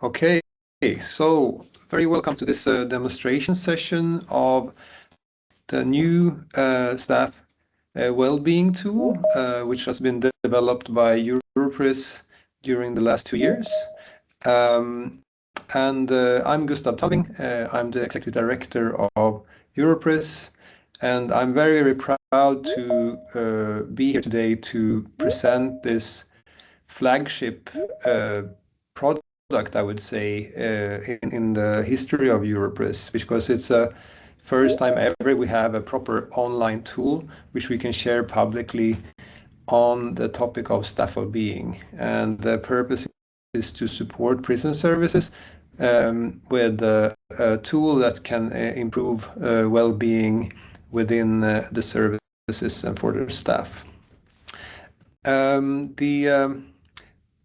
Okay, so very welcome to this demonstration session of the new staff well-being tool, which has been developed by EuroPris during the last 2 years. I'm Gustav Talving. I'm the Executive Director of EuroPris, and I'm very, very proud to be here today to present this flagship product, I would say, in the history of EuroPris, because it's a first time ever we have a proper online tool which we can share publicly on the topic of staff well-being. And the purpose is to support prison services with a tool that can improve well-being within the services and for their staff.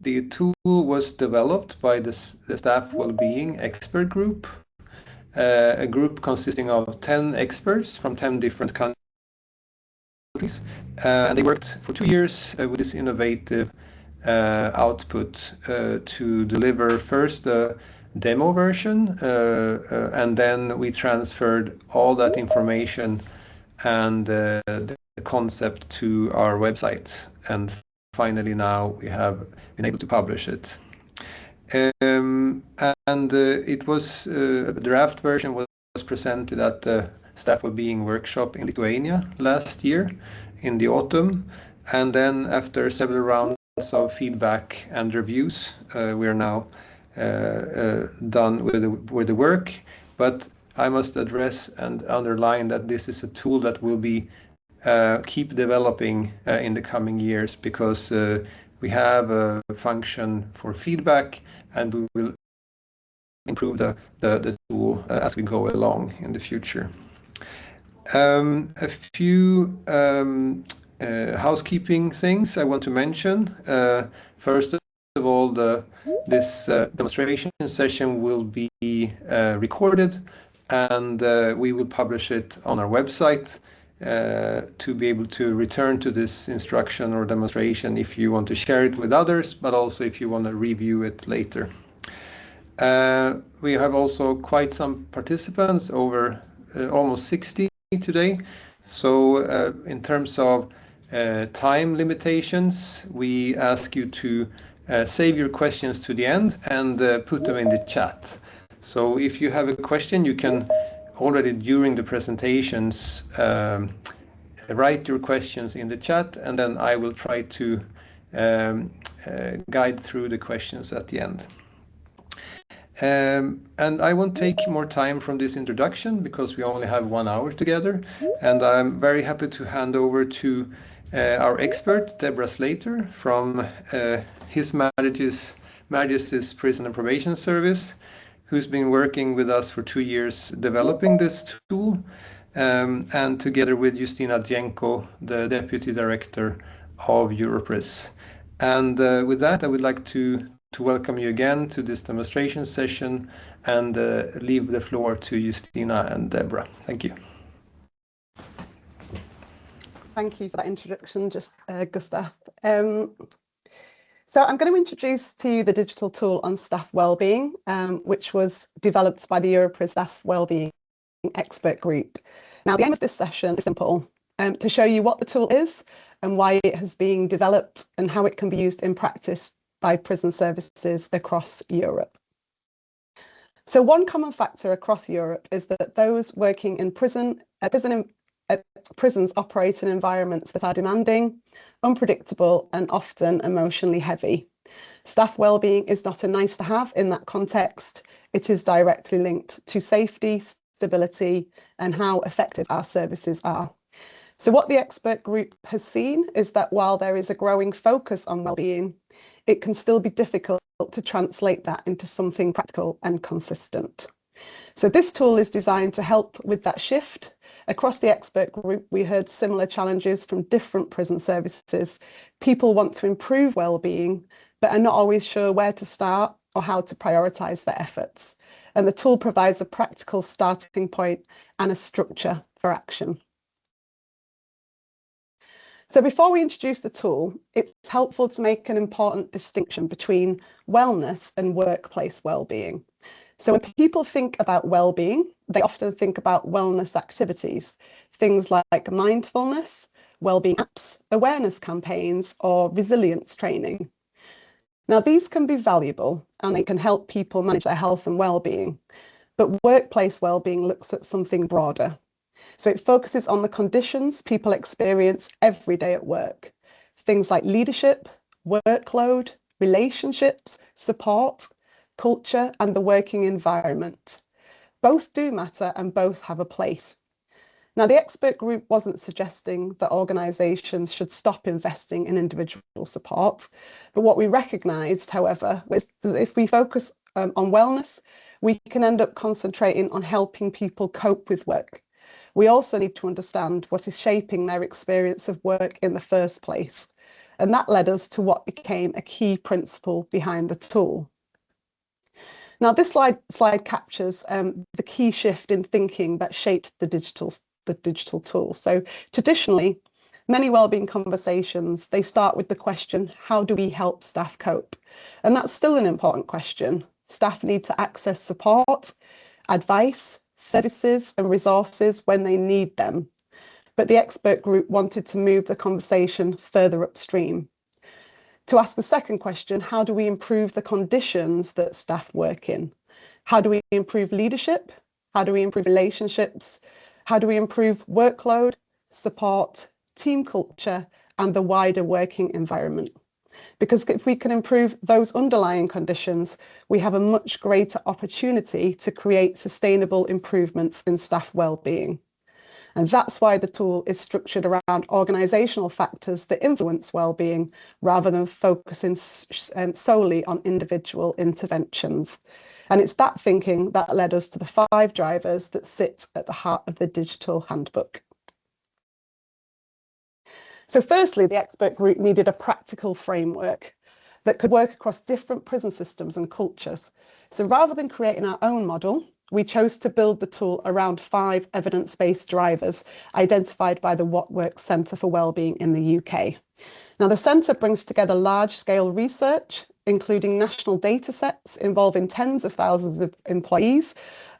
The tool was developed by the Staff Wellbeing Expert Group, a group consisting of 10 experts from 10 different countries. And they worked for 2 years with this innovative output to deliver first the demo version, and then we transferred all that information and the concept to our website. And finally now we have been able to publish it. It was the draft version was presented at the Staff Wellbeing workshop in Lithuania last year in the autumn, and then after several rounds of feedback and reviews, we are now done with the work. But I must address and underline that this is a tool that will be keep developing in the coming years, because we have a function for feedback, and we will improve the tool as we go along in the future. A few housekeeping things I want to mention. First of all, this demonstration session will be recorded, and we will publish it on our website to be able to return to this instruction or demonstration if you want to share it with others, but also if you want to review it later. We have also quite some participants, over almost 60 today. So in terms of time limitations, we ask you to save your questions to the end and put them in the chat. So if you have a question, you can already during the presentations write your questions in the chat, and then I will try to guide through the questions at the end. And I won't take more time from this introduction because we only have 1 hour together, and I'm very happy to hand over to our expert, Deborah Slater, from His Majesty's Prison and Probation Service, who's been working with us for 2 years developing this tool, and together with Justina Djenko, the Deputy Director of EuroPris. And with that, I would like to welcome you again to this demonstration session and leave the floor to Justina and Deborah. Thank you. Thank you for that introduction, Gustav. So I'm going to introduce to you the digital tool on staff wellbeing, which was developed by the EuroPris Staff Wellbeing Expert Group. Now, the aim of this session is simple, to show you what the tool is and why it has been developed and how it can be used in practice by prison services across Europe. So one common factor across Europe is that those working in prisons operate in environments that are demanding, unpredictable, and often emotionally heavy. Staff wellbeing is not a nice to have in that context. It is directly linked to safety, stability, and how effective our services are. So what the expert group has seen is that while there is a growing focus on wellbeing, it can still be difficult to translate that into something practical and consistent. So this tool is designed to help with that shift. Across the expert group, we heard similar challenges from different prison services. People want to improve wellbeing, but are not always sure where to start or how to prioritise their efforts. And the tool provides a practical starting point and a structure for action. So before we introduce the tool, it's helpful to make an important distinction between wellness and workplace wellbeing. So when people think about well-being, they often think about wellness activities, things like mindfulness, well-being apps, awareness campaigns, or resilience training. Now, these can be valuable and they can help people manage their health and well-being, but workplace well-being looks at something broader. So it focuses on the conditions people experience every day at work, things like leadership, workload, relationships, support, culture, and the working environment. Both do matter and both have a place. Now, the expert group wasn't suggesting that organisations should stop investing in individual support, but what we recognised, however, was that if we focus on wellness, we can end up concentrating on helping people cope with work. We also need to understand what is shaping their experience of work in the first place. And that led us to what became a key principle behind the tool. Now, this slide captures the key shift in thinking that shaped the digital tool. So traditionally, many wellbeing conversations, they start with the question, how do we help staff cope? And that's still an important question. Staff need to access support, advice, services and resources when they need them. But the expert group wanted to move the conversation further upstream. To ask the second question, how do we improve the conditions that staff work in? How do we improve leadership? How do we improve relationships? How do we improve workload, support, team culture, and the wider working environment? Because if we can improve those underlying conditions, we have a much greater opportunity to create sustainable improvements in staff well-being. And that's why the tool is structured around organisational factors that influence well-being rather than focusing solely on individual interventions. And it's that thinking that led us to the 5 drivers that sit at the heart of the digital handbook. So firstly, the expert group needed a practical framework that could work across different prison systems and cultures. So rather than creating our own model, we chose to build the tool around 5 evidence-based drivers identified by the What Works Centre for Wellbeing in the UK. Now, the centre brings together large-scale research, including national data sets involving tens of thousands of employees,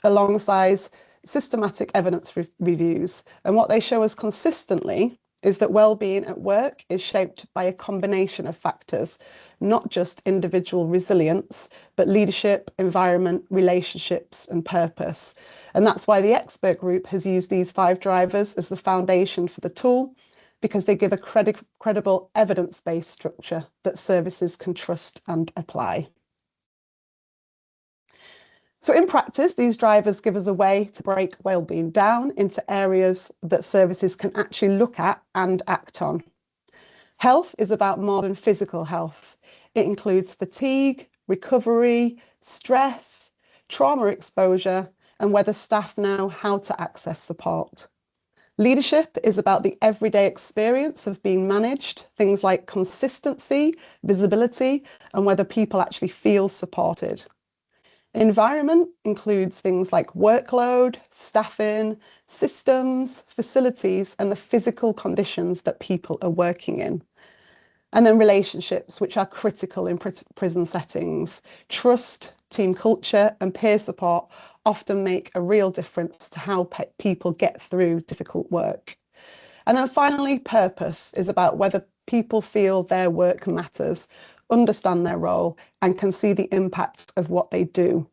alongside systematic evidence reviews. And what they show us consistently is that well-being at work is shaped by a combination of factors, not just individual resilience, but leadership, environment, relationships, and purpose. And that's why the expert group has used these 5 drivers as the foundation for the tool, because they give a credible evidence-based structure that services can trust and apply. So in practice, these drivers give us a way to break wellbeing down into areas that services can actually look at and act on. Health is about more than physical health. It includes fatigue, recovery, stress, trauma exposure, and whether staff know how to access support. Leadership is about the everyday experience of being managed, things like consistency, visibility, and whether people actually feel supported. Environment includes things like workload, staffing, systems, facilities, and the physical conditions that people are working in. And then relationships, which are critical in prison settings. Trust, team culture, and peer support often make a real difference to how people get through difficult work. And then finally, purpose is about whether people feel their work matters, understand their role, and can see the impact of what they do.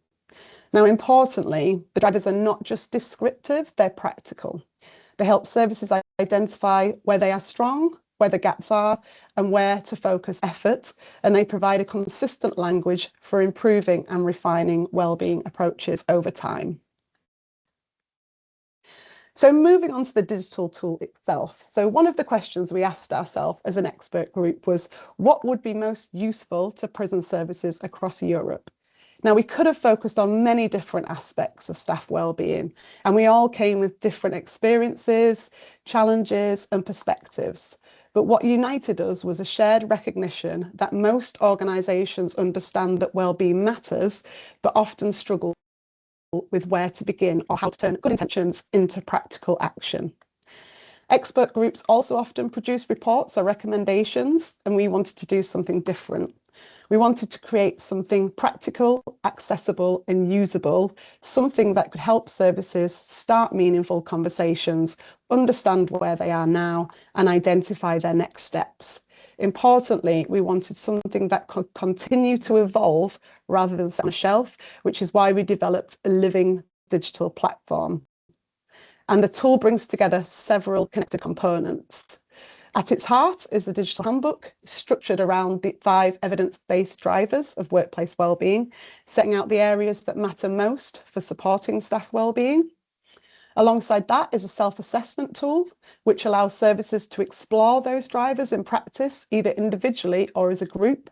Now, importantly, the drivers are not just descriptive, they're practical. They help services identify where they are strong, where the gaps are, and where to focus effort, and they provide a consistent language for improving and refining wellbeing approaches over time. So moving on to the digital tool itself. So one of the questions we asked ourselves as an expert group was, what would be most useful to prison services across Europe? Now, we could have focused on many different aspects of staff wellbeing, and we all came with different experiences, challenges, and perspectives. But what united us was a shared recognition that most organisations understand that wellbeing matters, but often struggle with where to begin or how to turn good intentions into practical action. Expert groups also often produce reports or recommendations, and we wanted to do something different. We wanted to create something practical, accessible and usable, something that could help services start meaningful conversations, understand where they are now and identify their next steps. Importantly, we wanted something that could continue to evolve rather than sit on a shelf, which is why we developed a living digital platform. And the tool brings together several connected components. At its heart is the digital handbook, structured around the 5 evidence-based drivers of workplace wellbeing, setting out the areas that matter most for supporting staff wellbeing. Alongside that is a self-assessment tool, which allows services to explore those drivers in practice, either individually or as a group.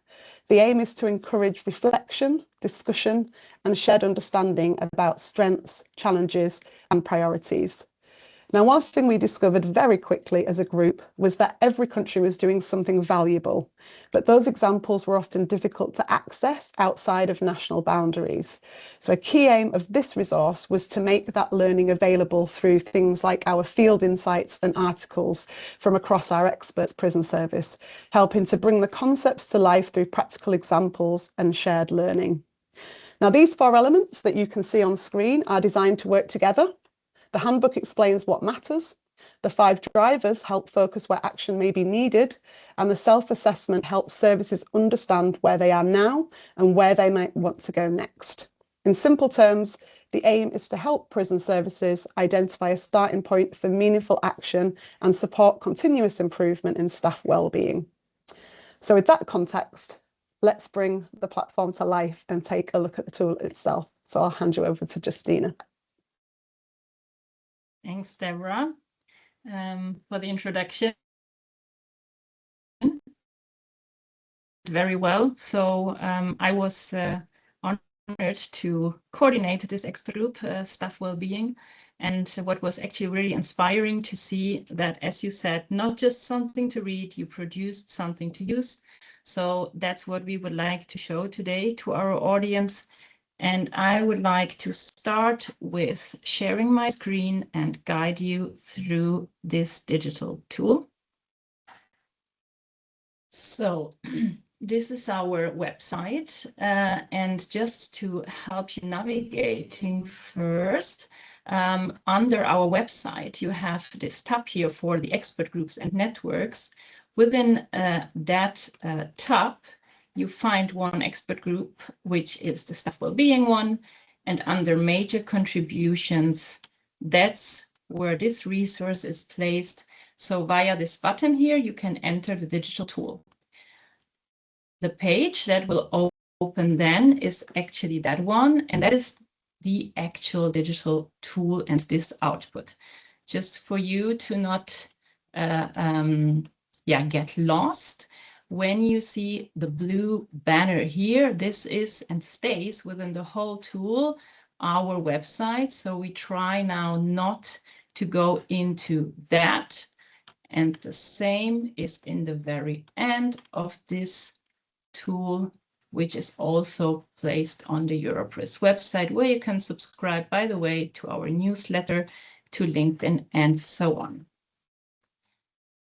The aim is to encourage reflection, discussion, and shared understanding about strengths, challenges, and priorities. Now, one thing we discovered very quickly as a group was that every country was doing something valuable, but those examples were often difficult to access outside of national boundaries. So a key aim of this resource was to make that learning available through things like our field insights and articles from across our experts prison service, helping to bring the concepts to life through practical examples and shared learning. Now, these 4 elements that you can see on screen are designed to work together. The handbook explains what matters, the 5 drivers help focus where action may be needed, and the self-assessment helps services understand where they are now and where they might want to go next. In simple terms, the aim is to help prison services identify a starting point for meaningful action and support continuous improvement in staff wellbeing. So with that context, let's bring the platform to life and take a look at the tool itself. So I'll hand you over to Justina. Thanks, Deborah, for the introduction. Very well. So I was honored to coordinate this expert group, Staff Wellbeing. And what was actually really inspiring to see that, as you said, not just something to read, you produced something to use. So that's what we would like to show today to our audience. And I would like to start with sharing my screen and guide you through this digital tool. So this is our website. And just to help you navigating first, under our website, you have this tab here for the expert groups and networks. Within that tab, you find one expert group, which is the staff wellbeing one, and under major contributions, that's where this resource is placed. So via this button here, you can enter the digital tool. The page that will open then is actually that one, and that is the actual digital tool and this output. Just for you to not get lost. When you see the blue banner here, this is and stays within the whole tool, our website. So we try now not to go into that. And the same is in the very end of this tool, which is also placed on the EuroPris website, where you can subscribe, by the way, to our newsletter, to LinkedIn, and so on.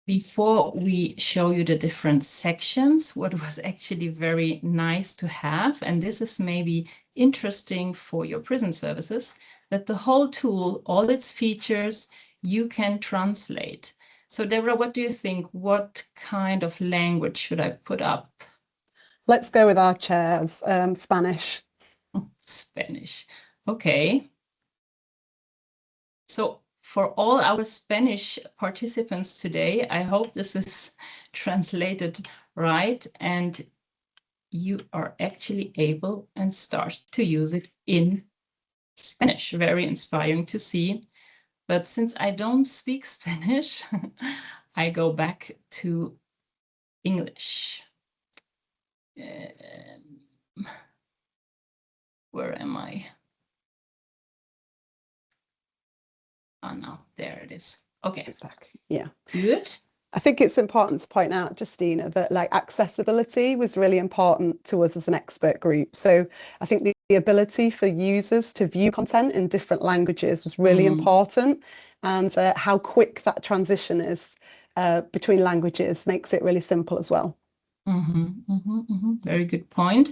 Before we show you the different sections, what was actually very nice to have, and this is maybe interesting for your prison services, that the whole tool, all its features, you can translate. So Deborah, what do you think? What kind of language should I put up? Let's go with our chairs, Spanish. Spanish, okay. So for all our Spanish participants today, I hope this is translated right and you are actually able and start to use it in Spanish. Very inspiring to see. But since I don't speak Spanish, I go back to English. Where am I? Oh no, there it is. Okay. Back. Yeah. Good. I think it's important to point out, Justina, that like accessibility was really important to us as an expert group. So I think the ability for users to view content in different languages was really important, and how quick that transition is between languages makes it really simple as well. Very good point.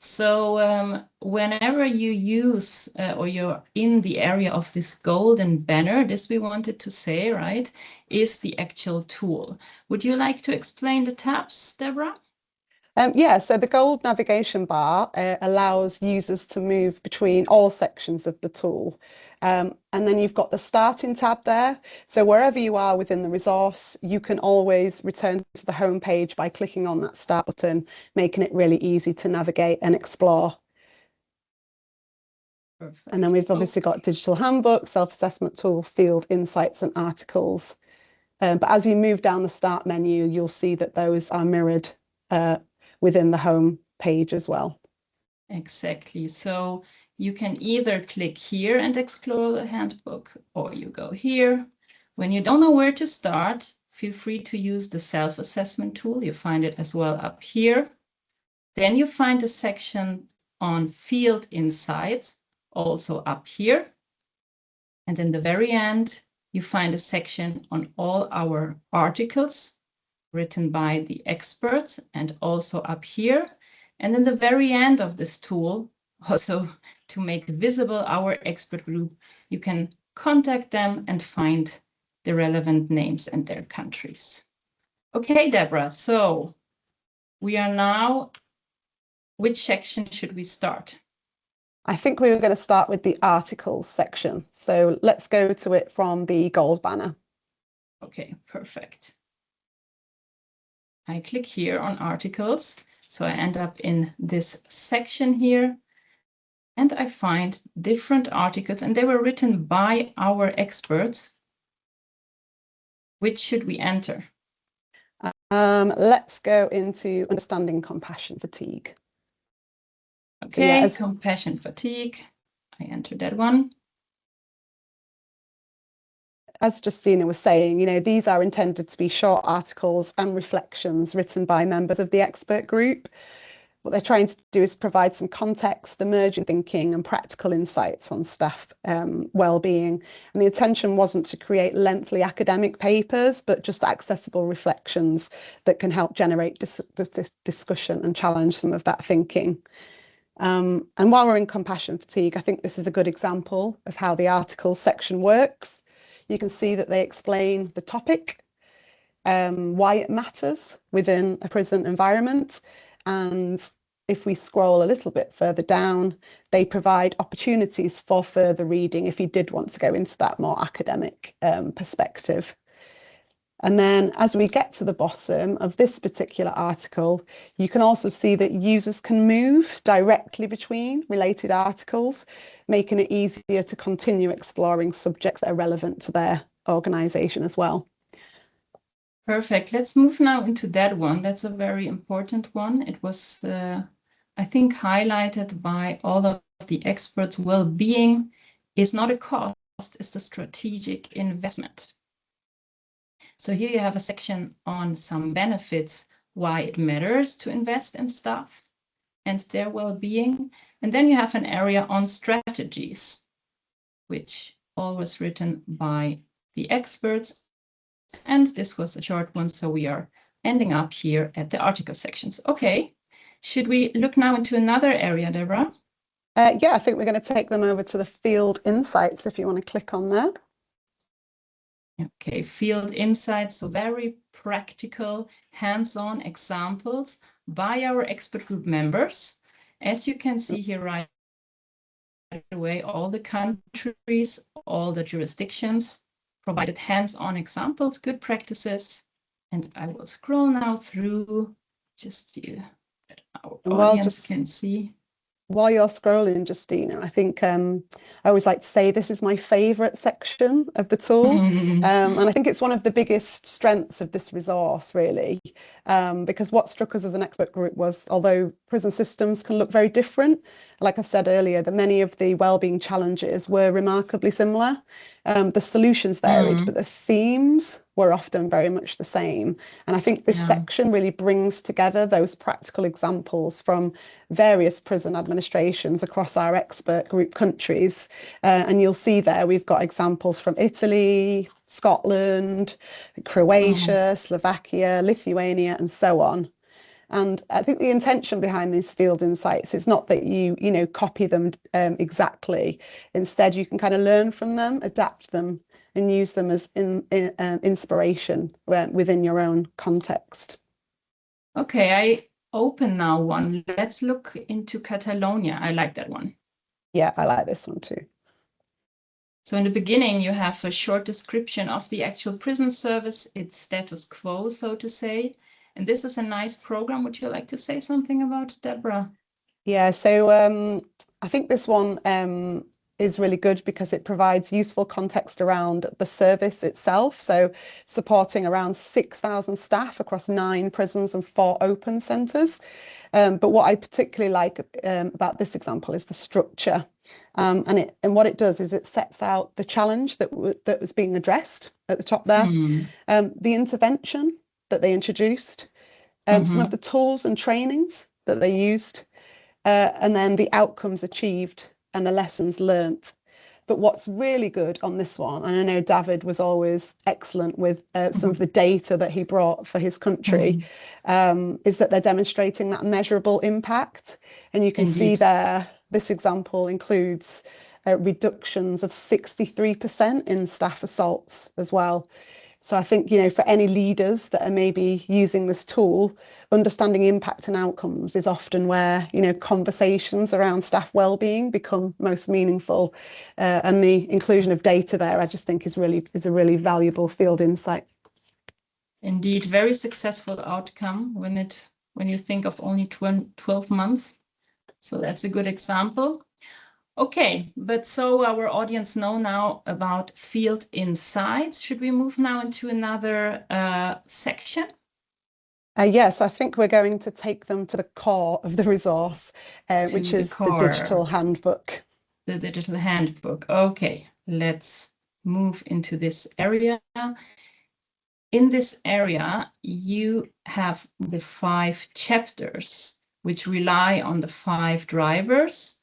So whenever you use or you're in the area of this golden banner, this we wanted to say, right, is the actual tool. Would you like to explain the tabs, Deborah? Yeah, so the gold navigation bar allows users to move between all sections of the tool. And then you've got the starting tab there. So wherever you are within the resource, you can always return to the home page by clicking on that start button, making it really easy to navigate and explore. Perfect. And then we've obviously got digital handbook, self-assessment tool, field insights and articles. But as you move down the start menu, you'll see that those are mirrored within the home page as well. Exactly. So you can either click here and explore the handbook, or you go here. When you don't know where to start, feel free to use the self-assessment tool. You find it as well up here. Then you find a section on field insights, also up here. And in the very end, you find a section on all our articles written by the experts, and also up here. And in the very end of this tool, also to make visible our expert group, you can contact them and find the relevant names and their countries. Okay, Deborah, so we are now, which section should we start? I think we were going to start with the articles section. So let's go to it from the gold banner. Okay, perfect. I click here on articles. So I end up in this section here, and I find different articles, and they were written by our experts. Which should we enter? Let's go into understanding compassion fatigue. Okay, so, yeah, compassion fatigue. I enter that one. As Justina was saying, you know, these are intended to be short articles and reflections written by members of the expert group. What they're trying to do is provide some context, emerging thinking and practical insights on staff well-being. And the intention wasn't to create lengthy academic papers, but just accessible reflections that can help generate discussion and challenge some of that thinking. And while we're in compassion fatigue, I think this is a good example of how the articles section works. You can see that they explain the topic, why it matters within a prison environment. And if we scroll a little bit further down, they provide opportunities for further reading if you did want to go into that more academic perspective. And then as we get to the bottom of this particular article, you can also see that users can move directly between related articles, making it easier to continue exploring subjects that are relevant to their organisation as well. Perfect. Let's move now into that one. That's a very important one. It was, I think, highlighted by all of the experts. Well-being is not a cost, it's a strategic investment. So here you have a section on some benefits, why it matters to invest in staff and their well-being. And then you have an area on strategies, which all was written by the experts. And this was a short one, so we are ending up here at the article sections. Okay, should we look now into another area, Deborah? Yeah, I think we're going to take them over to the field insights if you want to click on there. Okay, field insights, so very practical, hands-on examples by our expert group members. As you can see here right away, all the countries, all the jurisdictions provided hands-on examples, good practices. And I will scroll now through just so that our audience can see. While you're scrolling, Justina, I think I always like to say this is my favourite section of the tool. And I think it's one of the biggest strengths of this resource, really, because what struck us as an expert group was, although prison systems can look very different, like I've said earlier, that many of the wellbeing challenges were remarkably similar. The solutions varied, but the themes were often very much the same. And I think this section really brings together those practical examples from various prison administrations across our expert group countries. And you'll see there we've got examples from Italy, Scotland, Croatia, Slovakia, Lithuania, and so on. And I think the intention behind these field insights is not that you copy them exactly. Instead, you can kind of learn from them, adapt them, and use them as inspiration within your own context. Okay, I open now one. Let's look into Catalonia. I like that one. Yeah, I like this one too. So in the beginning, you have a short description of the actual prison service, its status quo, so to say. And this is a nice program. Would you like to say something about it, Deborah? Yeah, so I think this one is really good because it provides useful context around the service itself. So supporting around 6,000 staff across 9 prisons and 4 open centres. But what I particularly like about this example is the structure. And what it does is it sets out the challenge that was being addressed at the top there, the intervention that they introduced, some of the tools and trainings that they used, and then the outcomes achieved and the lessons learnt. But what's really good on this one, and I know David was always excellent with some of the data that he brought for his country, is that they're demonstrating that measurable impact. And you can see there, this example includes reductions of 63% in staff assaults as well. So I think, for any leaders that are maybe using this tool, understanding impact and outcomes is often where, conversations around staff wellbeing become most meaningful. And the inclusion of data there, I just think is a really valuable field insight. Indeed, very successful outcome when you think of only 12 months. So that's a good example. Okay, but so our audience know now about field insights. Should we move now into another section? Yes, I think we're going to take them to the core of the resource, which is the digital handbook. The digital handbook. Okay, let's move into this area. In this area, you have the 5 chapters, which rely on the 5 drivers.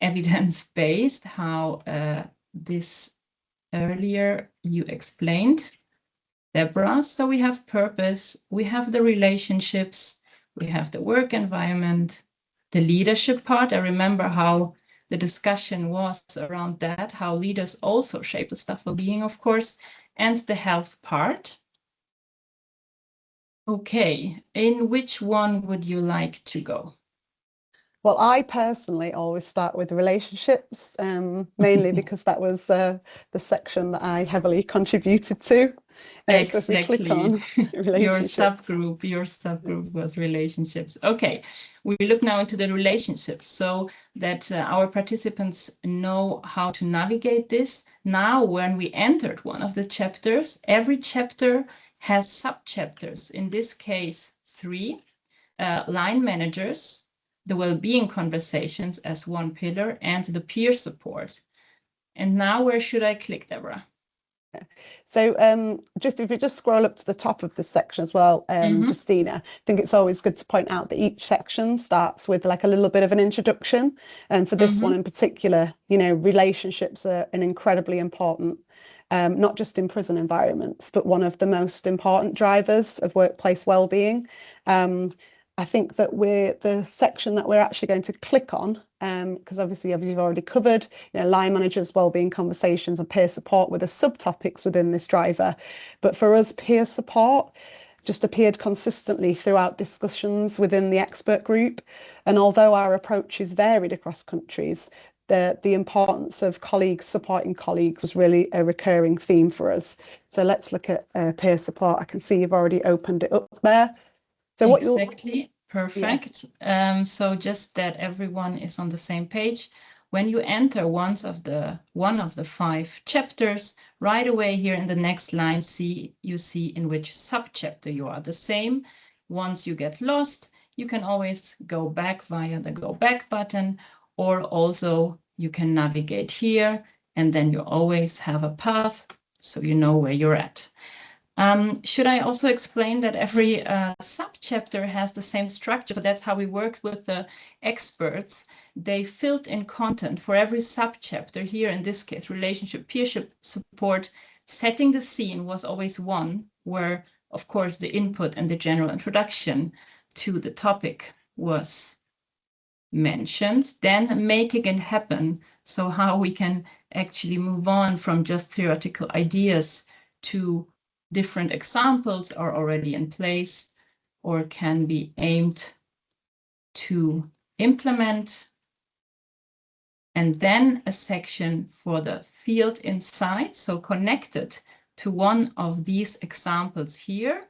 Evidence-based, how this earlier you explained, Deborah. So we have purpose, we have the relationships, we have the work environment, the leadership part. I remember how the discussion was around that, how leaders also shape the staff well-being, of course, and the health part. Okay, in which one would you like to go? Well, I personally always start with relationships, mainly because that was the section that I heavily contributed to. Exactly. So if we click on your subgroup was relationships. Okay, we look now into the relationships so that our participants know how to navigate this. Now, when we entered one of the chapters, every chapter has sub-chapters. In this case, 3, line managers, the well-being conversations as one pillar, and the peer support. And now where should I click, Deborah? So if you just scroll up to the top of this section as well, Justina, I think it's always good to point out that each section starts with like a little bit of an introduction. And for this one in particular, relationships are an incredibly important, not just in prison environments, but one of the most important drivers of workplace well-being. I think that the section that we're actually going to click on, because obviously you've already covered, line managers, wellbeing conversations and peer support were the subtopics within this driver. But for us, peer support just appeared consistently throughout discussions within the expert group. And although our approaches varied across countries, the importance of colleagues supporting colleagues was really a recurring theme for us. So let's look at peer support. I can see you've already opened it up there. So exactly, perfect. Yes. So just that everyone is on the same page. When you enter one of the 5 chapters, right away here in the next line, you see in which subchapter you are. The same. Once you get lost, you can always go back via the go back button, or also you can navigate here, and then you always have a path, so you know where you're at. Should I also explain that every subchapter has the same structure? So that's how we worked with the experts. They filled in content for every subchapter. Here in this case, relationship, peership support, setting the scene was always one, where of course the input and the general introduction to the topic was mentioned. Then making it happen. So how we can actually move on from just theoretical ideas to different examples are already in place or can be aimed to implement. And then a section for the field insight, so connected to one of these examples here.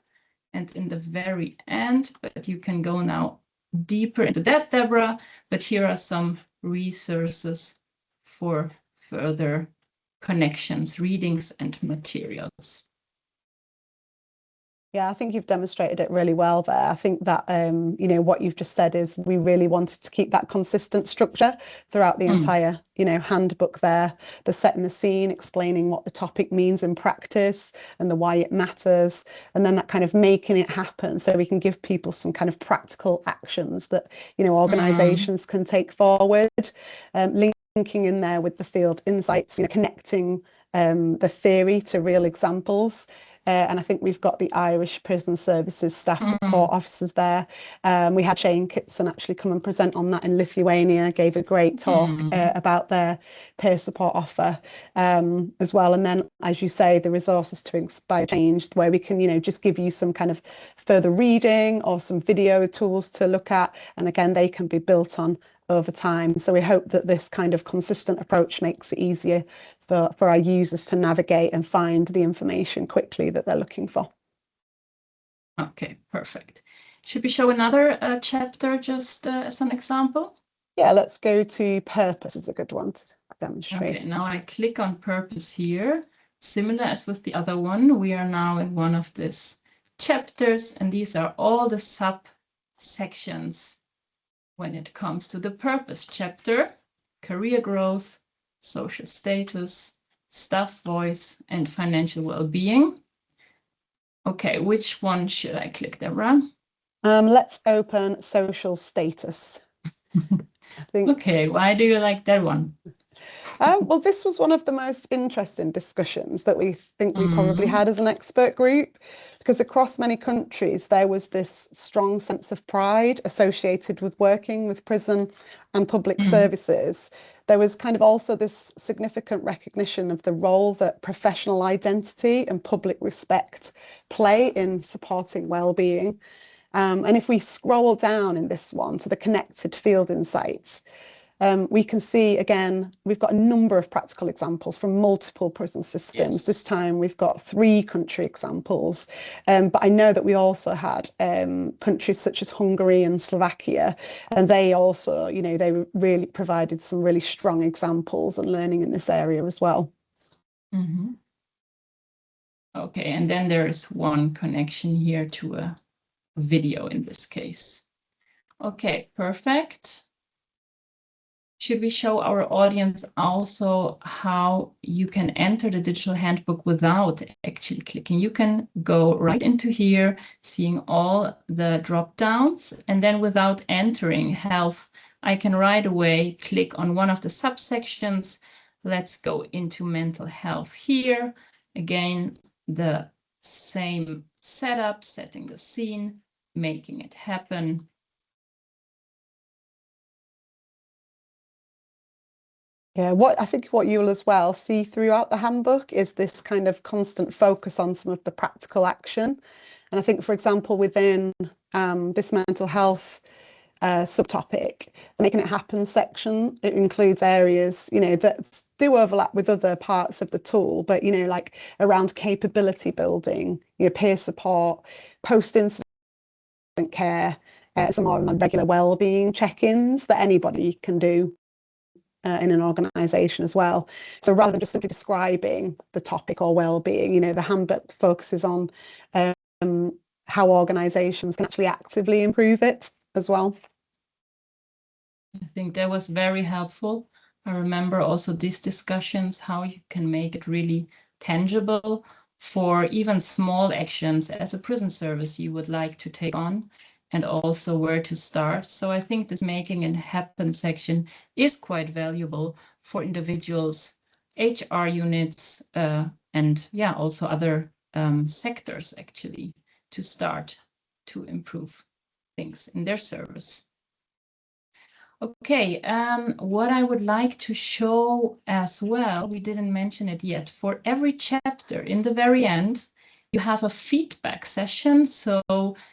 And in the very end, but you can go now deeper into that, Deborah, but here are some resources for further connections, readings, and materials. Yeah, I think you've demonstrated it really well there. I think that, you know, what you've just said is we really wanted to keep that consistent structure throughout the entire, you know, handbook there, the setting the scene, explaining what the topic means in practice and the why it matters, and then that kind of making it happen so we can give people some kind of practical actions that, you know, organisations can take forward, linking in there with the field insights, you know, connecting the theory to real examples. And I think we've got the Irish Prison Services staff support officers there. We had Shane Kitson actually come and present on that in Lithuania, gave a great talk about their peer support offer as well. And then, as you say, the resources to inspire change, where we can, you know, just give you some kind of further reading or some video tools to look at. And again, they can be built on over time. So we hope that this kind of consistent approach makes it easier for our users to navigate and find the information quickly that they're looking for. Okay, perfect. Should we show another chapter just as an example? Yeah, let's go to purpose. It's a good one to demonstrate. Okay, now I click on purpose here. Similar as with the other one, we are now in one of these chapters, and these are all the subsections when it comes to the purpose chapter: career growth, social status, staff voice, and financial well-being. Okay, which one should I click, Deborah? Let's open social status. I think. Okay, why do you like that one? Well, this was one of the most interesting discussions that we think we probably had as an expert group, because across many countries there was this strong sense of pride associated with working with prison and public services. There was kind of also this significant recognition of the role that professional identity and public respect play in supporting well-being. And if we scroll down in this one to the connected field insights, we can see, again, we've got a number of practical examples from multiple prison systems. Yes. This time we've got 3 country examples, but I know that we also had countries such as Hungary and Slovakia, and they also, you know, they really provided some really strong examples and learning in this area as well. Okay, and then there's one connection here to a video in this case. Okay, perfect. Should we show our audience also how you can enter the digital handbook without actually clicking? You can go right into here, seeing all the drop downs, and then without entering health, I can right away click on one of the subsections. Let's go into mental health here. Again, the same setup, setting the scene, making it happen. Yeah, what I think what you'll as well see throughout the handbook is this kind of constant focus on some of the practical action. And I think, for example, within this mental health subtopic, the Making It Happen section, it includes areas, you know, that do overlap with other parts of the tool, but, you know, like around capability building, you know, peer support, post-incident care, some more regular well-being check-ins that anybody can do in an organisation as well. So rather than just simply describing the topic or well-being, you know, the handbook focuses on how organisations can actually actively improve it as well. I think that was very helpful. I remember also these discussions, how you can make it really tangible for even small actions as a prison service you would like to take on, and also where to start. So I think this making it happen section is quite valuable for individuals, HR units, and yeah, also other sectors actually, to start to improve things in their service. Okay, what I would like to show as well, we didn't mention it yet, for every chapter in the very end, you have a feedback session. So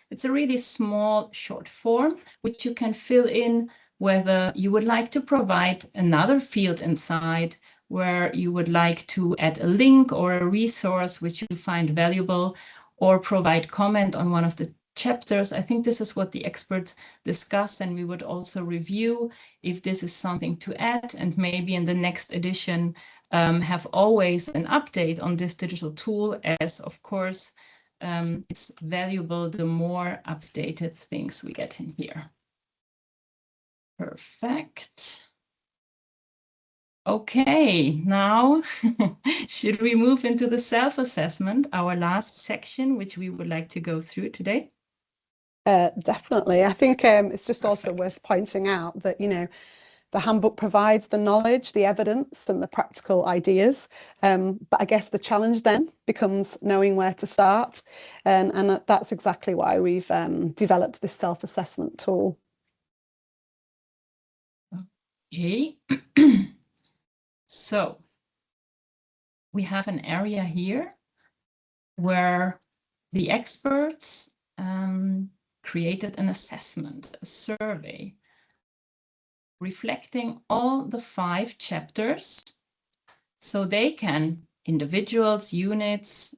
it's a really small short form, which you can fill in whether you would like to provide another field inside, where you would like to add a link or a resource which you find valuable, or provide comment on one of the chapters. I think this is what the experts discuss, and we would also review if this is something to add, and maybe in the next edition have always an update on this digital tool, as of course it's valuable the more updated things we get in here. Perfect. Okay, now should we move into the self-assessment, our last section, which we would like to go through today? Definitely. I think it's just also worth pointing out that, you know, the handbook provides the knowledge, the evidence and the practical ideas. But I guess the challenge then becomes knowing where to start. And that's exactly why we've developed this self-assessment tool. Okay. So we have an area here where the experts created an assessment, a survey, reflecting all the 5 chapters, so they can, individuals, units,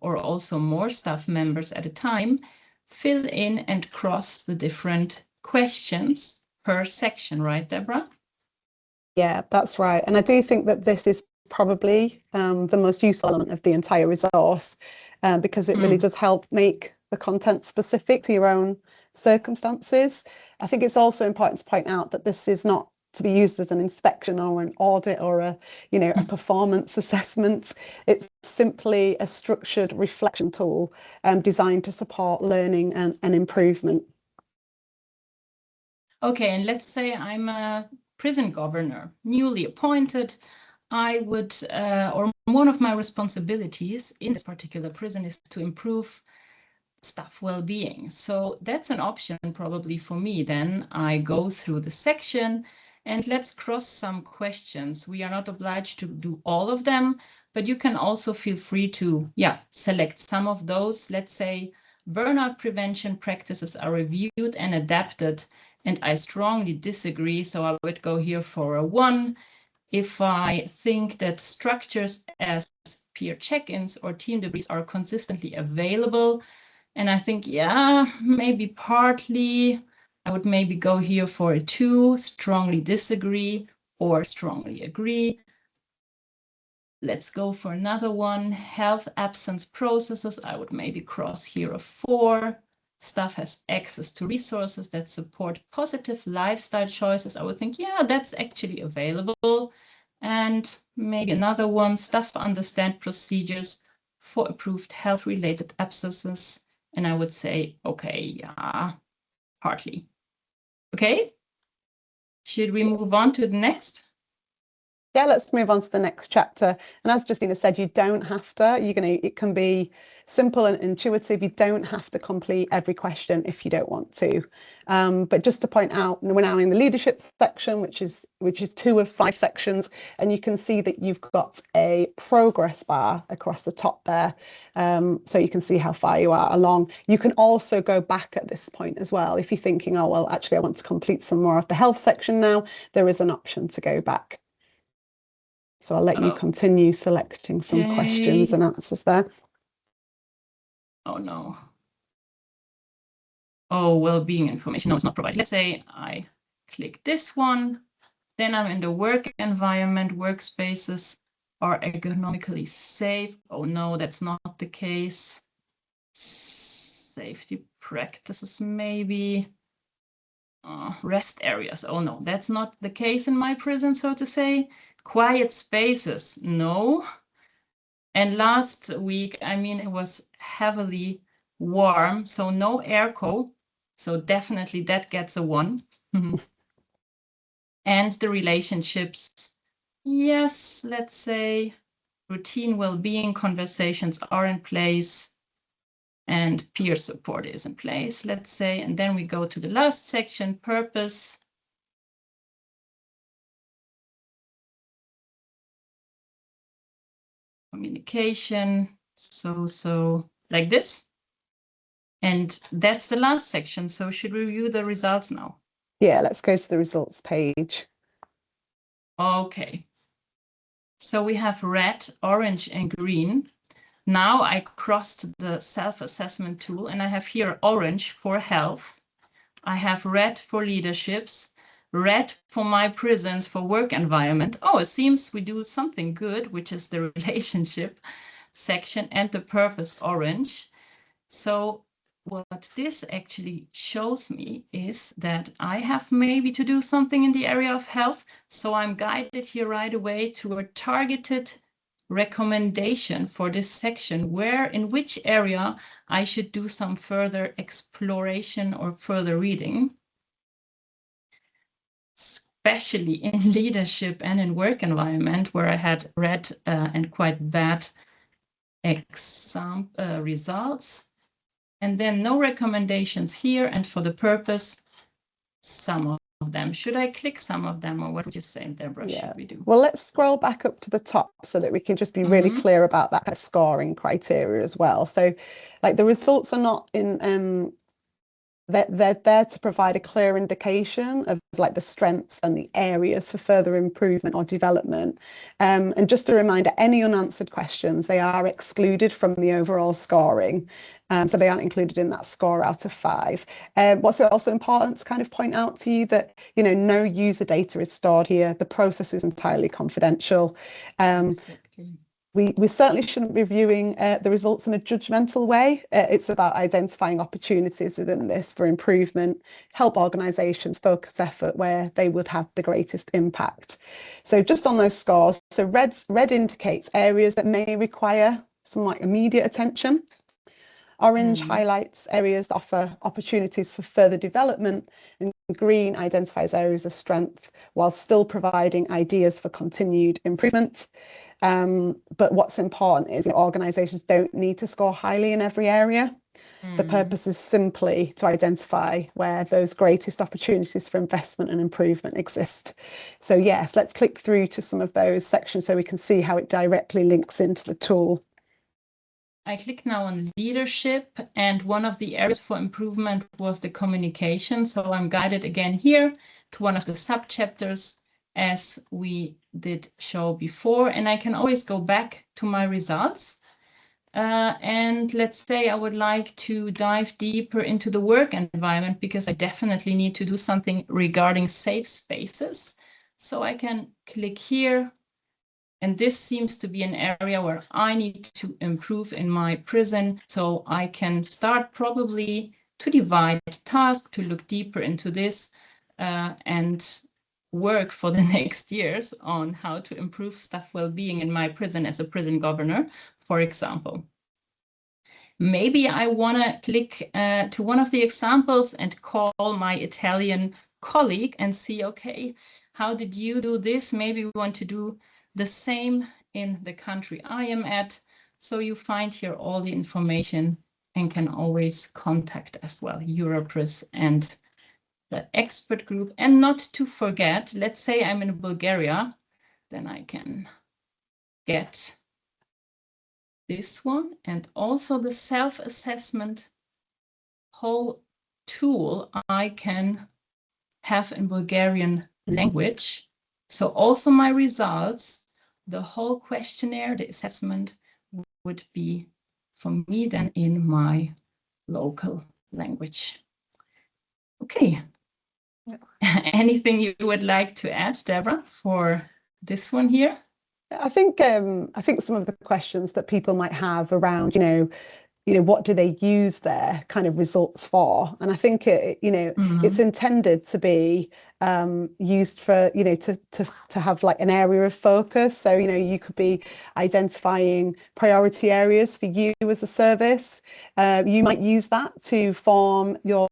or also more staff members at a time, fill in and cross the different questions per section, right, Deborah? Yeah, that's right. And I do think that this is probably the most useful element of the entire resource, because it really does help make the content specific to your own circumstances. I think it's also important to point out that this is not to be used as an inspection or an audit or a, you know, a performance assessment. It's simply a structured reflection tool designed to support learning and improvement. Okay, and let's say I'm a prison governor, newly appointed. I would, or one of my responsibilities in this particular prison is to improve staff well-being. So that's an option probably for me. Then I go through the section and let's cross some questions. We are not obliged to do all of them, but you can also feel free to, yeah, select some of those. Let's say burnout prevention practices are reviewed and adapted, and I strongly disagree. So I would go here for a 1. If I think that structures as peer check-ins or team debriefs are consistently available, and I think, yeah, maybe partly, I would maybe go here for a 2, strongly disagree or strongly agree. Let's go for another one. Health absence processes, I would maybe cross here a 4. Staff has access to resources that support positive lifestyle choices. I would think, yeah, that's actually available. And maybe another one, staff understand procedures for approved health-related absences. And I would say, okay, yeah, partly. Okay, should we move on to the next? Yeah, let's move on to the next chapter. And as Justina said, you don't have to, it can be simple and intuitive. You don't have to complete every question if you don't want to. But just to point out, we're now in the leadership section, which is 2 of 5 sections. And you can see that you've got a progress bar across the top there. So you can see how far you are along. You can also go back at this point as well. If you're thinking, oh, well, actually, I want to complete some more of the health section now, there is an option to go back. So I'll let you continue selecting some questions and answers there. Oh, no. Oh, well-being information. No, it's not provided. Let's say I click this one. Then I'm in the work environment. Workspaces are ergonomically safe. Oh, no, that's not the case. Safety practices, maybe. Rest areas. Oh, no, that's not the case in my prison, so to say. Quiet spaces. No. And last week, I mean, it was heavily warm, so no airco. So definitely that gets a 1. And the relationships, yes, let's say routine well-being conversations are in place and peer support is in place, let's say. And then we go to the last section, purpose. Communication, so like this. And that's the last section. So should we review the results now? Yeah, let's go to the results page. Okay. So we have red, orange, and green. Now I crossed the self-assessment tool and I have here orange for health. I have red for leaderships, red for my prisons, for work environment. Oh, it seems we do something good, which is the relationship section, and the purpose orange. So what this actually shows me is that I have maybe to do something in the area of health. So I'm guided here right away to a targeted recommendation for this section, where in which area I should do some further exploration or further reading, especially in leadership and in work environment, where I had red and quite bad exam results. And then no recommendations here. And for the purpose, some of them. Should I click some of them, or what would you say, Deborah, should we do? Well, let's scroll back up to the top so that we can just be really clear about that kind of scoring criteria as well. So like the results are not in, they're there to provide a clear indication of like the strengths and the areas for further improvement or development. And just a reminder, any unanswered questions, they are excluded from the overall scoring. So they aren't included in that score out of 5. What's also important to kind of point out to you that, you know, no user data is stored here. The process is entirely confidential. Exactly. We certainly shouldn't be viewing the results in a judgmental way. It's about identifying opportunities within this for improvement, help organisations focus effort where they would have the greatest impact. So just on those scores, so red indicates areas that may require some like immediate attention. Orange highlights areas that offer opportunities for further development, and green identifies areas of strength while still providing ideas for continued improvement. But what's important is organisations don't need to score highly in every area. The purpose is simply to identify where those greatest opportunities for investment and improvement exist. So yes, let's click through to some of those sections so we can see how it directly links into the tool. I click now on leadership, and one of the areas for improvement was the communication. So I'm guided again here to one of the subchapters as we did show before, and I can always go back to my results. And let's say I would like to dive deeper into the work environment because I definitely need to do something regarding safe spaces. So I can click here. And this seems to be an area where I need to improve in my prison. So I can start probably to divide tasks, to look deeper into this and work for the next years on how to improve staff well-being in my prison as a prison governor, for example. Maybe I want to click to one of the examples and call my Italian colleague and see, okay, how did you do this? Maybe we want to do the same in the country I am at. So you find here all the information and can always contact as well EuroPris and the expert group. And not to forget, let's say I'm in Bulgaria, then I can get this one and also the self-assessment whole tool I can have in Bulgarian language. So also my results, the whole questionnaire, the assessment would be for me then in my local language. Okay. Anything you would like to add, Deborah, for this one here? I think some of the questions that people might have around, you know, what do they use their kind of results for? And I think it's intended to be used for, to have like an area of focus. So, you could be identifying priority areas for you as a service. You might use that to form your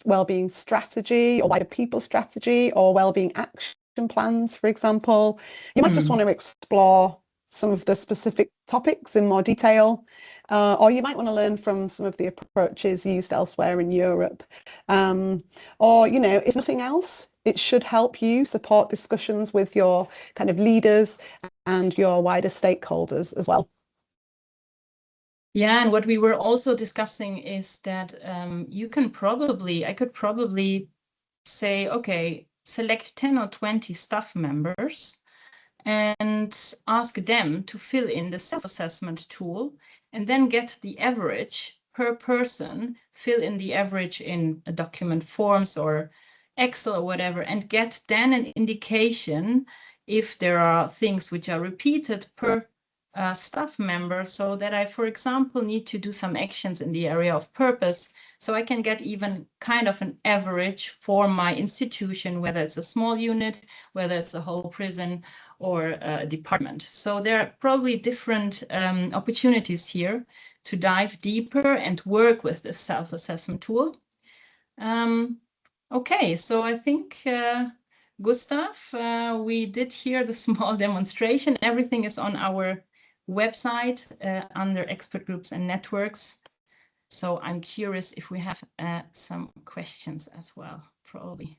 wellbeing strategy or wider people strategy or wellbeing action plans, for example. You might just want to explore some of the specific topics in more detail, or you might want to learn from some of the approaches used elsewhere in Europe. Or, if nothing else, it should help you support discussions with your kind of leaders and your wider stakeholders as well. Yeah, and what we were also discussing is that I could probably say, okay, select 10 or 20 staff members and ask them to fill in the self-assessment tool, and then get the average per person, fill in the average in a document forms or Excel or whatever, and get then an indication if there are things which are repeated per staff member, so that I, for example, need to do some actions in the area of purpose, so I can get even kind of an average for my institution, whether it's a small unit, whether it's a whole prison or a department. So there are probably different opportunities here to dive deeper and work with this self-assessment tool. Okay, so I think, Gustav, we did here the small demonstration. Everything is on our website under expert groups and networks. So I'm curious if we have some questions as well, probably.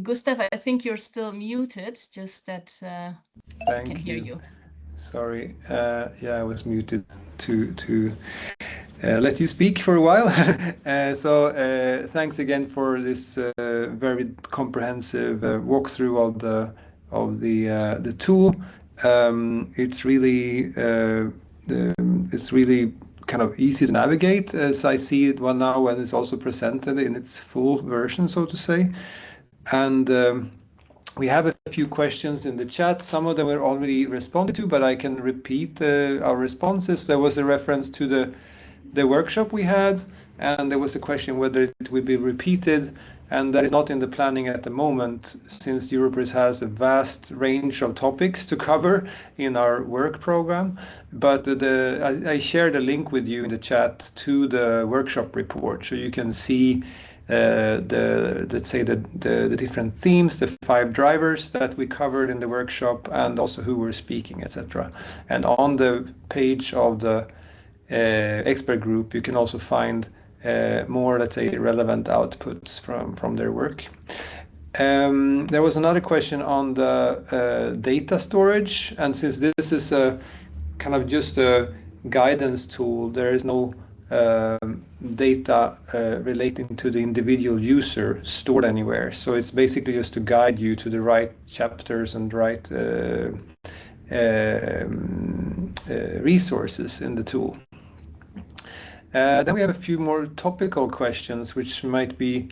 Gustav, I think you're still muted, just that I can hear you. Sorry, yeah, I was muted to let you speak for a while. So thanks again for this very comprehensive walkthrough of the tool. It's really kind of easy to navigate as I see it now, and it's also presented in its full version, so to say. And we have a few questions in the chat. Some of them were already responded to, but I can repeat our responses. There was a reference to the workshop we had, and there was a question whether it would be repeated, and that is not in the planning at the moment, since EuroPris has a vast range of topics to cover in our work program. But I shared a link with you in the chat to the workshop report, so you can see let's say the different themes, the 5 drivers that we covered in the workshop, and also who were speaking, etc. And on the page of the expert group, you can also find more, let's say, relevant outputs from their work. There was another question on the data storage, and since this is a kind of just a guidance tool, there is no data relating to the individual user stored anywhere. So it's basically just to guide you to the right chapters and right resources in the tool. Then we have a few more topical questions which might be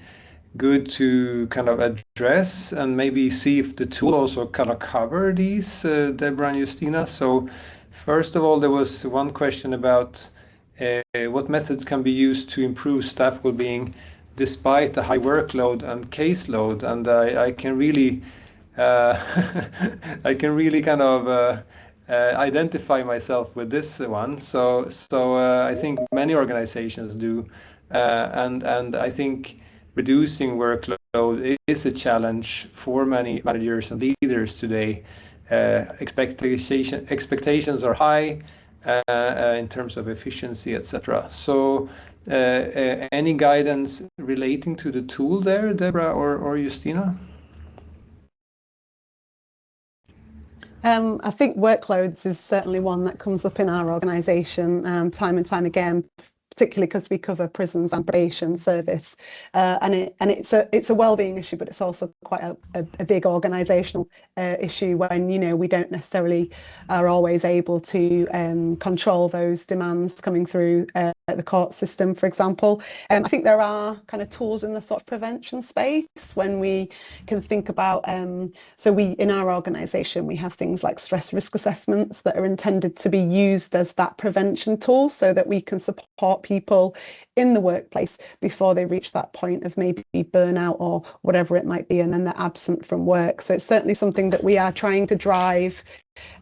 good to kind of address and maybe see if the tool also kind of cover these, Deborah and Justina. So first of all, there was one question about what methods can be used to improve staff well-being despite the high workload and caseload, and I can really kind of identify myself with this one. So I think many organizations do, and I think reducing workload is a challenge for many managers and leaders today. Expectations are high in terms of efficiency, etc. So any guidance relating to the tool there, Deborah or Justina? I think workloads is certainly one that comes up in our organisation time and time again, particularly because we cover prisons and probation service, and it's a wellbeing issue, but it's also quite a big organisational issue when we don't necessarily are always able to control those demands coming through the court system, for example. I think there are kind of tools in the sort of prevention space when we can think about, so we, in our organisation, we have things like stress risk assessments that are intended to be used as that prevention tool so that we can support people in the workplace before they reach that point of maybe burnout or whatever it might be, and then they're absent from work. So it's certainly something that we are trying to drive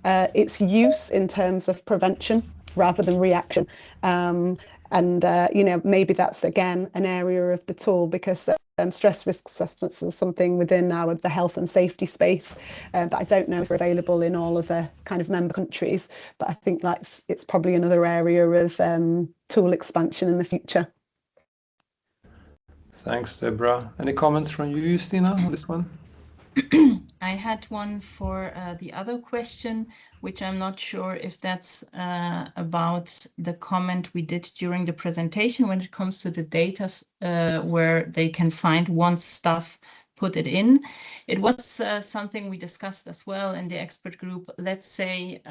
its use in terms of prevention rather than reaction. You know, maybe that's again an area of the tool, because stress risk assessments are something within the health and safety space that I don't know if are available in all of the kind of member countries, but I think it's probably another area of tool expansion in the future. Thanks, Deborah. Any comments from you, Justina, on this one? I had one for the other question, which I'm not sure if that's about the comment we did during the presentation when it comes to the data where they can find once staff put it in. It was something we discussed as well in the expert group. Let's say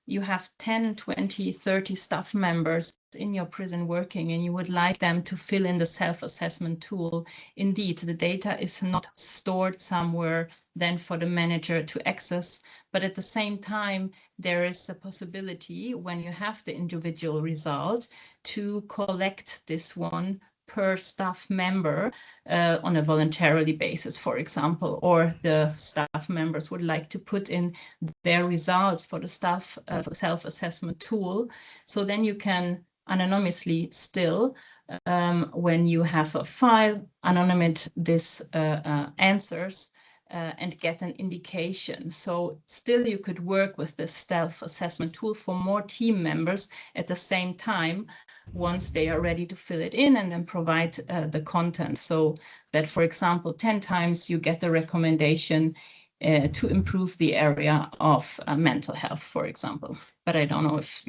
you have 10, 20, 30 staff members in your prison working, and you would like them to fill in the self-assessment tool. Indeed, the data is not stored somewhere then for the manager to access, but at the same time, there is a possibility when you have the individual result to collect this one per staff member on a voluntarily basis, for example, or the staff members would like to put in their results for the staff self-assessment tool. So then you can anonymously still, when you have a file, anonymate this answers and get an indication. So still you could work with this self-assessment tool for more team members at the same time, once they are ready to fill it in, and then provide the content. So that, for example, 10 times you get the recommendation to improve the area of mental health, for example. But I don't know if,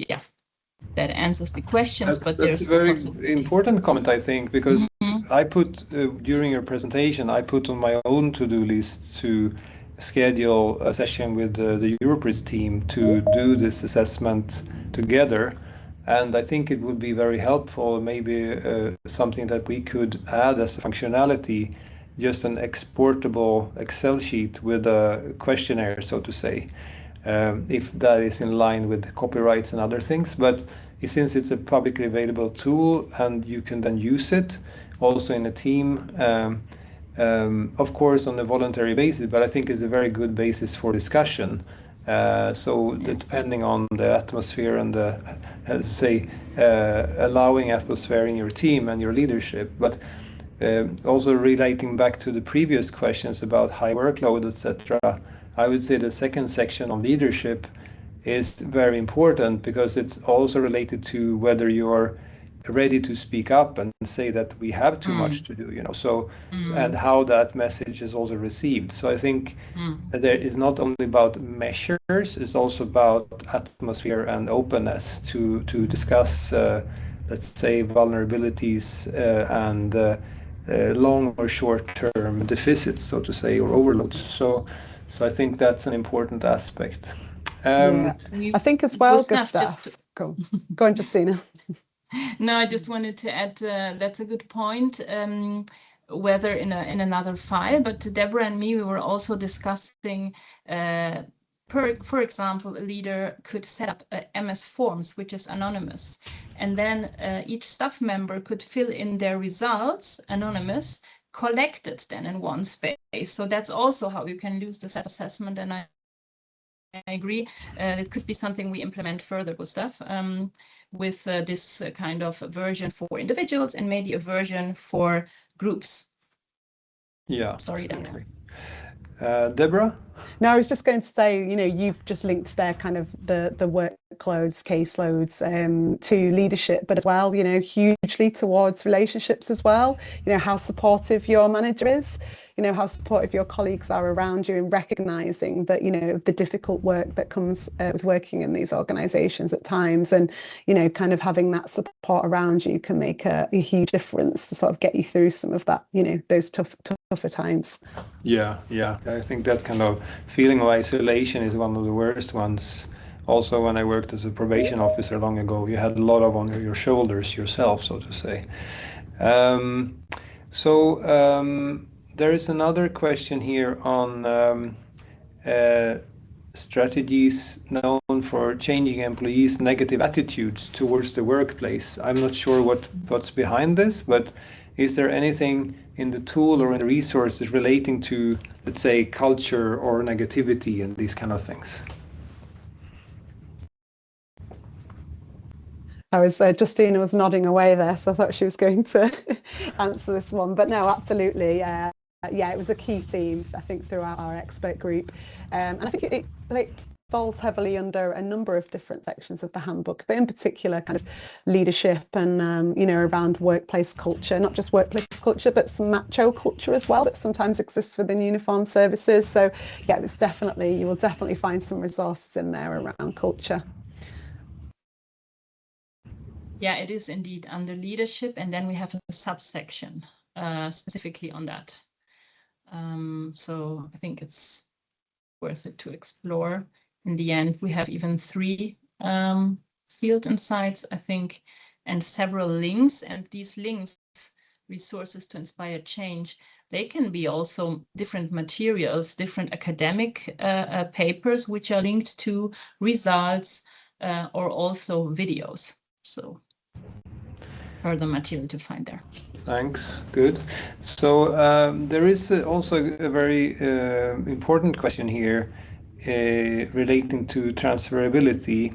that answers the questions, but there's a very important comment, I think, because I put, during your presentation, I put on my own to-do list to schedule a session with the EuroPris team to do this assessment together. And I think it would be very helpful, maybe something that we could add as a functionality, just an exportable Excel sheet with a questionnaire, so to say, if that is in line with copyrights and other things. But since it's a publicly available tool and you can then use it also in a team, of course on a voluntary basis, but I think it's a very good basis for discussion. Depending on the atmosphere and the, allowing atmosphere in your team and your leadership, but also relating back to the previous questions about high workload, etc., I would say the second section on leadership is very important, because it's also related to whether you're ready to speak up and say that we have too much to do, you know, and how that message is also received. So I think there is not only about measures, it's also about atmosphere and openness to discuss, let's say, vulnerabilities and long or short-term deficits, so to say, or overloads. So I think that's an important aspect. I think as well, Gustav. Go on, Justina. No, I just wanted to add, that's a good point, whether in another file, but Deborah and me, we were also discussing, for example, a leader could set up a MS Forms, which is anonymous, and then each staff member could fill in their results, anonymous, collected then in one space. So that's also how you can use the self-assessment, and I agree, it could be something we implement further, Gustav, with this kind of version for individuals and maybe a version for groups. Yeah, sorry, definitely. Deborah? No, I was just going to say, you know, you've just linked there kind of the workloads, caseloads to leadership, but as well, you know, hugely towards relationships as well. You know, how supportive your manager is, you know, how supportive your colleagues are around you, and recognizing that, you know, the difficult work that comes with working in these organizations at times, and, you know, kind of having that support around you can make a huge difference to sort of get you through some of that, you know, those tougher times. Yeah, I think that kind of feeling of isolation is one of the worst ones Also, when I worked as a probation officer long ago, you had a lot of on your shoulders yourself, so to say. There is another question here on strategies known for changing employees' negative attitudes towards the workplace. I'm not sure what's behind this, but is there anything in the tool or in the resources relating to, let's say, culture or negativity and these kind of things? Justina was nodding away there, so I thought she was going to answer this one. But no, absolutely. Yeah, it was a key theme, I think, throughout our expert group. And I think it falls heavily under a number of different sections of the handbook, but in particular kind of leadership and, you know, around workplace culture, not just workplace culture, but some macho culture as well that sometimes exists within uniformed services. So yeah, it's definitely, you will definitely find some resources in there around culture. Yeah, it is indeed under leadership, and then we have a subsection specifically on that. So I think it's worth it to explore. In the end, we have even 3 field insights, I think, and several links. And these links, resources to inspire change, they can be also different materials, different academic papers, which are linked to results or also videos. So further material to find there. Thanks. Good. So there is also a very important question here relating to transferability,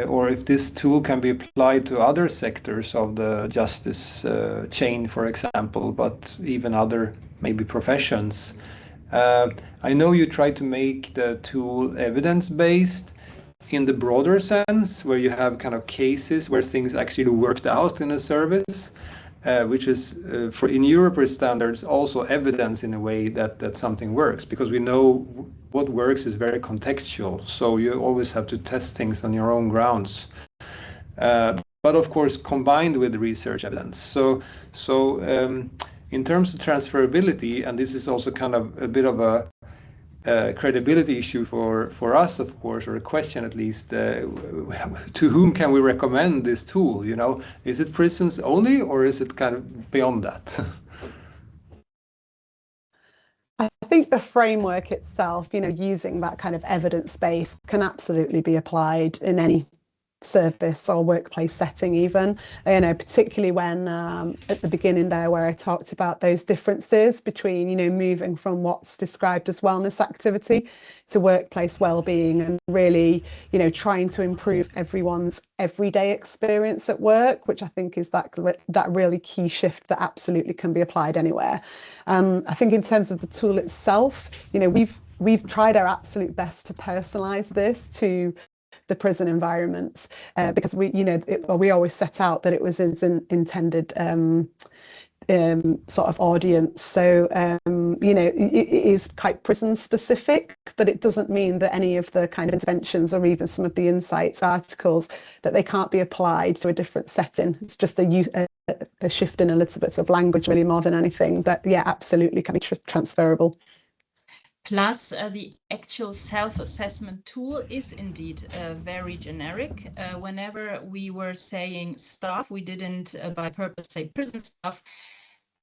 or if this tool can be applied to other sectors of the justice chain, for example, but even other maybe professions. I know you try to make the tool evidence-based in the broader sense, where you have kind of cases where things actually worked out in a service, which is in EuroPris standards also evidence in a way that something works, because we know what works is very contextual, so you always have to test things on your own grounds, but of course combined with research evidence. So in terms of transferability, and this is also kind of a bit of a credibility issue for us, of course, or a question at least, to whom can we recommend this tool? You know, is it prisons only, or is it kind of beyond that? I think the framework itself, you know, using that kind of evidence base can absolutely be applied in any service or workplace setting even, you know, particularly when at the beginning there where I talked about those differences between, you know, moving from what's described as wellness activity to workplace well-being, and really, you know, trying to improve everyone's everyday experience at work, which I think is that really key shift that absolutely can be applied anywhere. I think in terms of the tool itself, you know, we've tried our absolute best to personalize this to the prison environments, because we, you know, we always set out that it was as an intended sort of audience. So, you know, it is quite prison specific, but it doesn't mean that any of the kind of interventions or even some of the insights articles that they can't be applied to a different setting. It's just a shift in a little bit of language, really, more than anything, that, yeah, absolutely can be transferable. Plus, the actual self-assessment tool is indeed very generic. Whenever we were saying staff, we didn't by purpose say prison staff,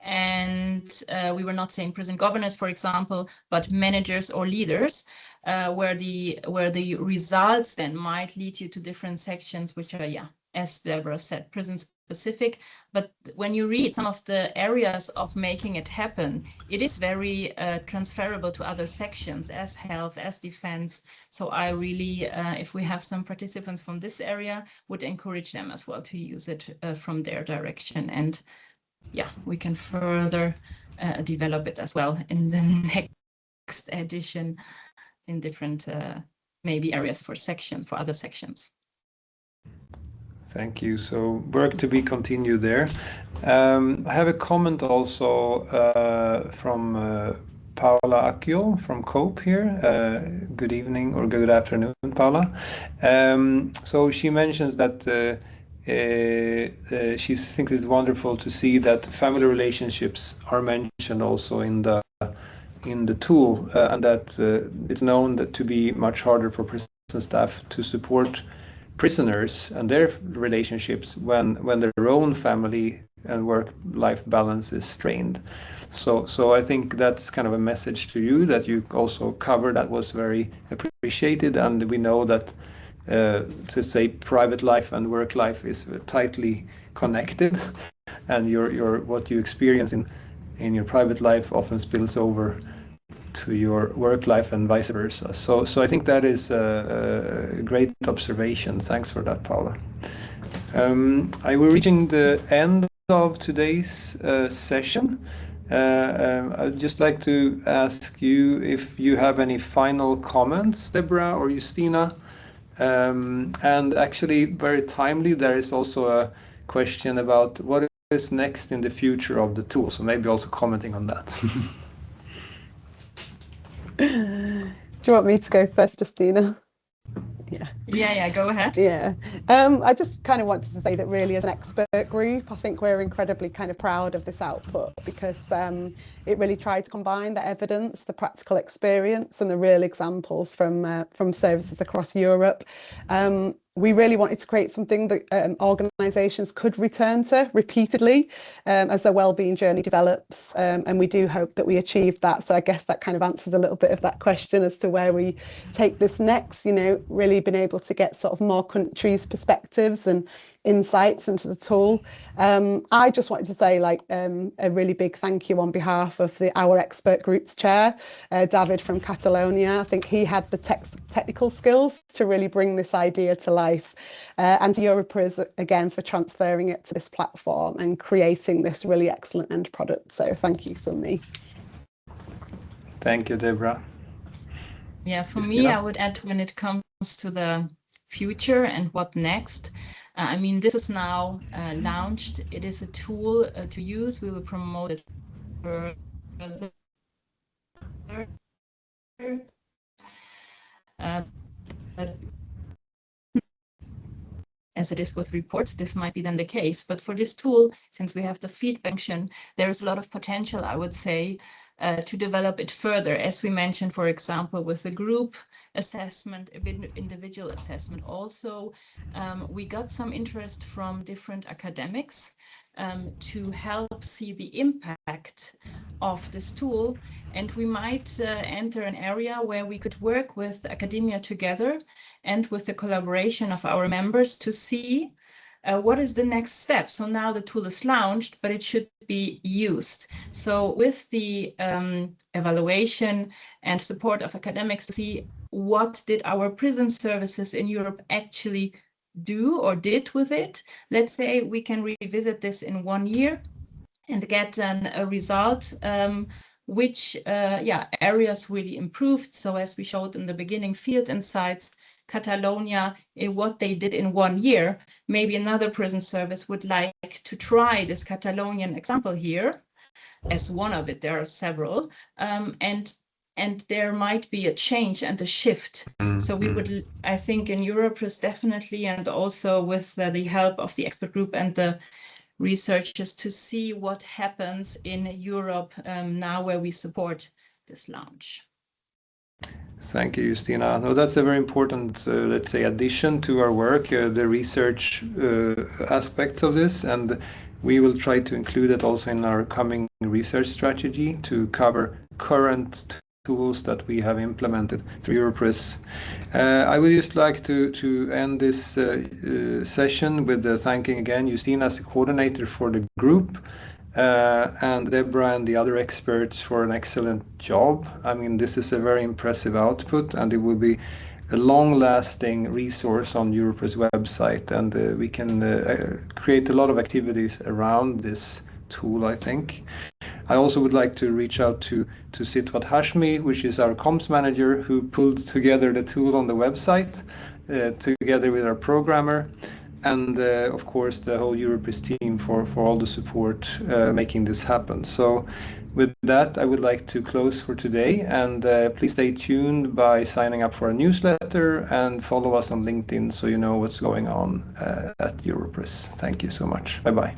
and we were not saying prison governors, for example, but managers or leaders, where the results then might lead you to different sections, which are, yeah, as Deborah said, prison specific. But when you read some of the areas of making it happen, it is very transferable to other sections, as health, as defense. So I really, if we have some participants from this area, would encourage them as well to use it from their direction. And yeah, we can further develop it as well in the next edition in different maybe areas for other sections. Thank you. So work to be continued there. I have a comment also from Paula Accio from COPE here. Good evening or good afternoon, Paula. So she mentions that she thinks it's wonderful to see that family relationships are mentioned also in the tool, and that it's known that to be much harder for and staff to support prisoners and their relationships when their own family and work-life balance is strained. So I think that's kind of a message to you that you also covered. That was very appreciated, and we know that to say private life and work life is tightly connected, and your what you experience in your private life often spills over to your work life and vice versa. So I think that is a great observation. Thanks for that, Paula. We're reaching the end of today's session. I'd just like to ask you if you have any final comments, Deborah or Justina. And actually, very timely, there is also a question about what is next in the future of the tool. So maybe also commenting on that. Do you want me to go first, Justina? Yeah, go ahead. Yeah, I just kind of wanted to say that really as an expert group, I think we're incredibly kind of proud of this output, because it really tried to combine the evidence, the practical experience and the real examples from services across Europe. We really wanted to create something that organisations could return to repeatedly as their wellbeing journey develops, and we do hope that we achieve that. So I guess that kind of answers a little bit of that question as to where we take this next. You know, really been able to get sort of more countries' perspectives and insights into the tool. I just wanted to say a really big thank you on behalf of our expert group's chair, David from Catalonia. I think he had the technical skills to really bring this idea to life, and to EuroPris again for transferring it to this platform and creating this really excellent end product. So thank you from me. Thank you, Deborah. Yeah, for Justina? me, I would add, when it comes to the future and what next, I mean, this is now launched. It is a tool to use. We will promote it further. But as it is with reports, this might be then the case. But for this tool, since we have the feedback function, there is a lot of potential, I would say, to develop it further. As we mentioned, for example, with the group assessment, individual assessment. Also, we got some interest from different academics to help see the impact of this tool. And we might enter an area where we could work with academia together and with the collaboration of our members to see what is the next step. So now the tool is launched, but it should be used. So with the evaluation and support of academics to see what did our prison services in Europe actually do or did with it. Let's say we can revisit this in 1 year and get a result which areas really improved. So as we showed in the beginning, field insights, Catalonia, what they did in 1 year. Maybe another prison service would like to try this Catalonian example here as one of it. There are several, and there might be a change and a shift. So we would, I think, in EuroPris definitely, and also with the help of the expert group and the researchers, to see what happens in Europe now where we support this launch. Thank you, Justina. No, that's a very important, let's say, addition to our work, the research aspects of this, and we will try to include it also in our coming research strategy to cover current tools that we have implemented through EuroPris. I would just like to end this session with thanking again Justina as the coordinator for the group, and Deborah and the other experts for an excellent job. I mean, this is a very impressive output, and it will be a long-lasting resource on EuroPris website, and we can create a lot of activities around this tool, I think. I also would like to reach out to Sitwat Hashmi, which is our comms manager, who pulled together the tool on the website together with our programmer, and of course the whole EuroPris team for all the support making this happen. So with that, I would like to close for today, and please stay tuned by signing up for a newsletter and follow us on LinkedIn so you know what's going on at EuroPris. Thank you so much. Bye-bye.